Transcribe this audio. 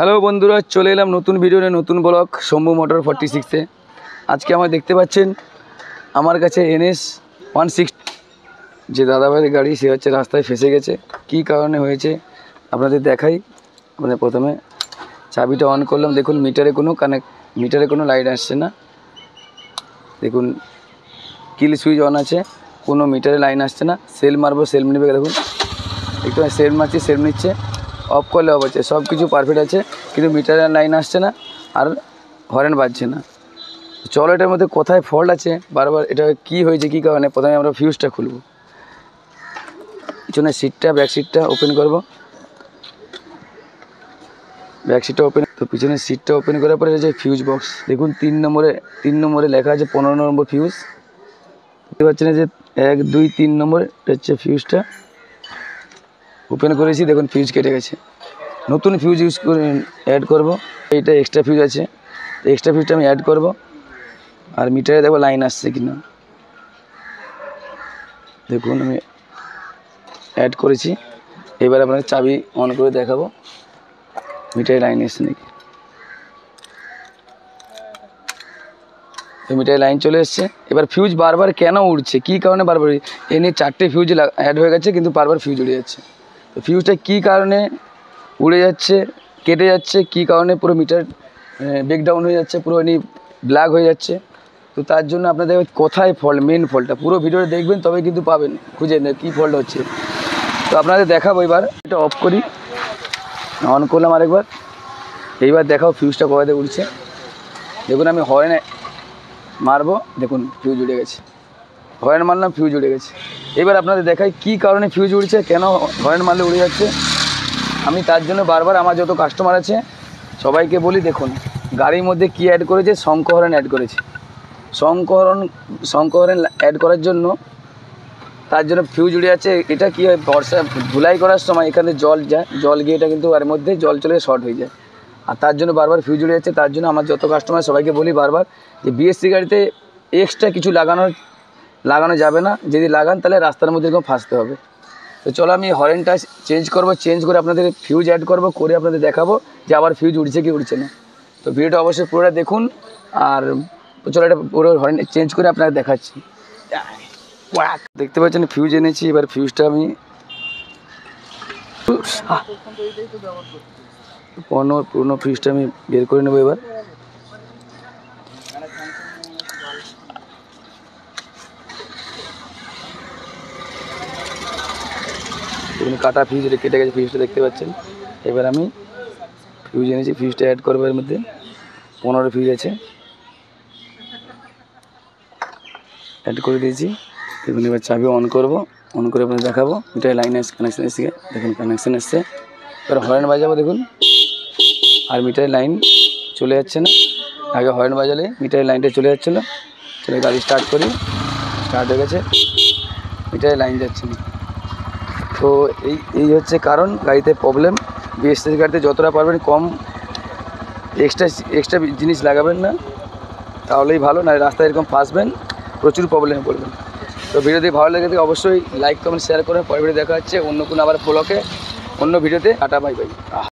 Hello বন্ধুরা, চলে এলাম নতুন ভিডিও নিয়ে, নতুন ব্লগ শম্ভু মোটর 46-এ। আজকে আমার দেখতে পাচ্ছেন আমার কাছে NS 160 যে দাদাভাইয়ের গাড়ি, সে হচ্ছে রাস্তায় ফেসে গেছে। কি কারণে হয়েছে আপনাদের দেখাই। মানে প্রথমে চাবিটা অন করলাম, দেখুন মিটারে কোনো লাইট আসছে না। দেখুন কিল সুইচ অন আছে, কোনো মিটারে লাইন আসছে না। সেল মারবো, সেল নেবে, দেখুন একটু সেল মারছি, সেল নিচ্ছে। অফ করলে অফ আছে, সব কিছু পারফেক্ট আছে, কিন্তু মিটারের লাইন আসছে না আর হর্ন বাজছে না। চলো এটার মধ্যে কোথায় ফল্ট আছে, বারবার এটা কি হয়েছে, কী কারণে। প্রথমে আমরা ফিউজটা খুলব। পিছনে সিটটা, ব্যাক সিটটা ওপেন করব। ব্যাক সিটটা ওপেন, তো পিছনের সিটটা ওপেন করার পরে যে ফিউজ বক্স, দেখুন 3 নম্বরে লেখা আছে 15 নম্বর ফিউজ। দেখতে পাচ্ছেন যে 1 2 3 নম্বর হচ্ছে ফিউজটা। ওপেন করেছি, দেখুন ফিউজ কেটে গেছে। নতুন ফিউজ ইউজ করে অ্যাড করব। এইটা এক্সট্রা ফিউজ আছে, এক্সট্রা ফিউজটা আমি অ্যাড করব। আর মিটারে দেখবো লাইন আসছে কিনা। দেখুন আমি অ্যাড করেছি। এবার আপনাকে চাবি অন করে দেখাবো মিটারে লাইন এসছে নাকি। মিটারে লাইন চলে এসছে। এবার ফিউজ বারবার কেন উড়ছে, কী কারণে বারবার, এনে 4টে ফিউজ অ্যাড হয়ে গেছে, কিন্তু বারবার ফিউজ উড়ে যাচ্ছে। তো ফিউজটা কী কারণে উড়ে যাচ্ছে, কেটে যাচ্ছে, কী কারণে পুরো মিটার ব্রেকডাউন হয়ে যাচ্ছে, পুরো এমনি ব্ল্যাক হয়ে যাচ্ছে। তো তার জন্য আপনাদের কোথায় ফল্ট, মেন ফল্টটা পুরো ভিডিওটা দেখবেন, তবে কিন্তু পাবেন খুঁজে কী ফল্ট হচ্ছে। তো আপনাদের দেখাবো। এবার এটা অফ করি, অন করলাম আরেকবার। এইবার দেখাও ফিউজটা কোথাতে উঠছে। দেখুন আমি হর্ন মারবো, দেখুন ফিউজ উড়ে গেছে। হর্ন মারলাম, ফিউজ উড়ে গেছে। এবার আপনাদের দেখাই কী কারণে ফিউজ উড়ছে, কেন হর্ন মারলে উড়ে যাচ্ছে। আমি তার জন্য বারবার আমার যত কাস্টমার আছে সবাইকে বলি, দেখুন গাড়ির মধ্যে কি অ্যাড করেছে, শঙ্খ হর্ন অ্যাড করেছে। শঙ্খ হর্ন অ্যাড করার জন্য, তার জন্য ফিউজ উড়ে যাচ্ছে। এটা কি হয়, বর্ষা ধুলাই করার সময় এখানে জল যায়, জল গিয়ে এটা কিন্তু এর মধ্যে জল চলে শর্ট হয়ে যায়, আর তার জন্য বারবার ফিউজ উড়ে যাচ্ছে। তার জন্য আমার যত কাস্টমার সবাইকে বলি বারবার যে BS3 গাড়িতে এক্সট্রা কিছু লাগানো যাবে না। যদি লাগান তাহলে রাস্তার মধ্যে এরকম ফাঁসতে হবে। তো চলো আমি হর্নটা চেঞ্জ করব, চেঞ্জ করে আপনাদের ফিউজ অ্যাড করব, করে আপনাদের দেখাবো যে আবার ফিউজ উঠছে কি উঠছে না। তো ভিডিওটা অবশ্যই পুরোটা দেখুন। আর চলো এটা পুরো হর্ন চেঞ্জ করে আপনাদের দেখাচ্ছি। দেখতে পাচ্ছেন ফিউজ এনেছি। এবার ফিউজটা আমি পুরনো ফিউজটা আমি বের করে নেবো। এবার কাটা ফিউজ, এটা কেটে গেছে ফিউজটা, দেখতে পাচ্ছেন। এবার আমি ফিউজ এনেছি, ফিউজটা অ্যাড করবো এর মধ্যে। 15 ফিউজ আছে, অ্যাড করে দিয়েছি। দেখুন এবার চাবি অন করব, অন করে আপনাদের দেখাবো। মিটারে লাইন কানেকশান এসছে, দেখুন কানেকশান এসছে। এবার হর্ন বাজাবো, দেখুন আর মিটারে লাইন চলে যাচ্ছে না। আগে হর্ন বাজালে মিটারে লাইনটা চলে যাচ্ছিলো। চলে গাড়ি স্টার্ট করি, স্টার্ট হয়ে গেছে, মিটারে লাইন যাচ্ছে না। তো এই হচ্ছে কারণ, গাড়িতে প্রবলেম। BS3 গাড়িতে যতটা পারবেন কম এক্সট্রা জিনিস লাগাবেন না, তাহলেই ভালো। না রাস্তায় এরকম ফাঁসবেন, প্রচুর প্রবলেমে পড়বেন। তো ভিডিওটি ভালো লেগে থাকে অবশ্যই লাইক কমেন্ট শেয়ার করে। পরে ভিডিও দেখা হচ্ছে অন্য কোনো আবার ব্লগে, অন্য ভিডিওতে। Tata, bye bye.